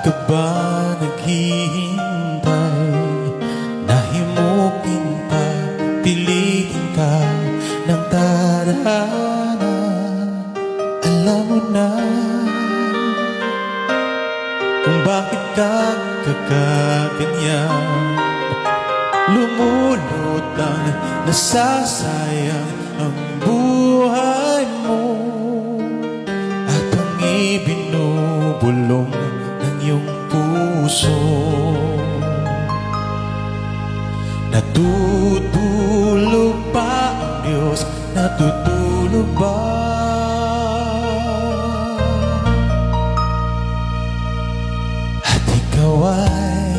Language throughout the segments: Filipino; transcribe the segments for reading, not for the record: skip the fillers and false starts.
ka ba naghihintay? Nahimukin pa, piliin ka ng tadhana. Alam mo na kung bakit ka kakaganyan. Lumulutang, nasasayang ang buhay mo, at ang ibinubulong ng iyong puso. Natutulog ba ang Diyos? Natutulog ba? At ikaw ay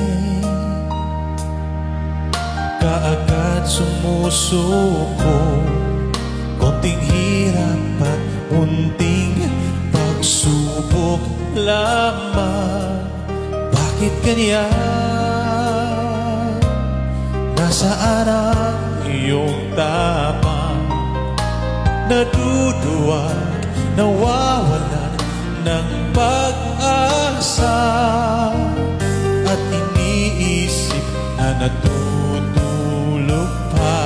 kaagad sumusuko. Konting hirap at munting pagsubok lamang. Bakit ganyan? Nasaan ang iyong tapang? Naduduwag, nawawalan ng pag-asa, at iniisip na natutulog pa.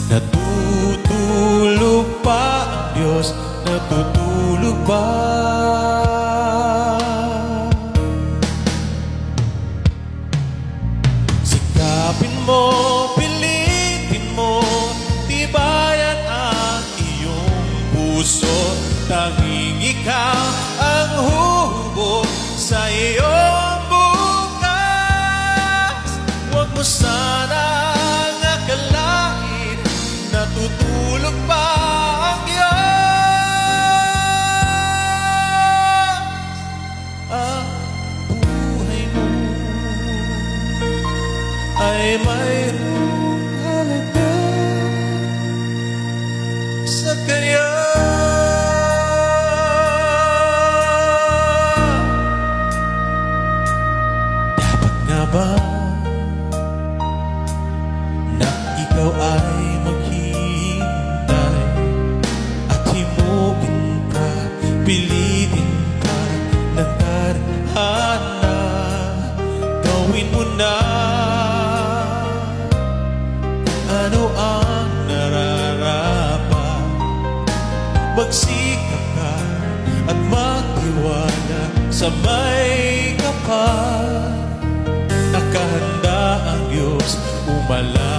Natutulog pa ang Diyos? Natutulog ba? Sikapin mo, pilitin mo, tibayan ang iyong puso. Tanging ikaw ang hubog sa iyong bukas. Huwag mo sanang akalain natutulog pa ang Diyos. Ang buhay mo ay mayroong halaga sa Kanya. Dapat nga ba na ikaw ay maghihintay at himukin ka, pilitin ka ng tadhana? Gawin mo na kung ano ang nararapat. Magsikap ka at magtiwala sa may kapal. Nakahanda ang Diyos umala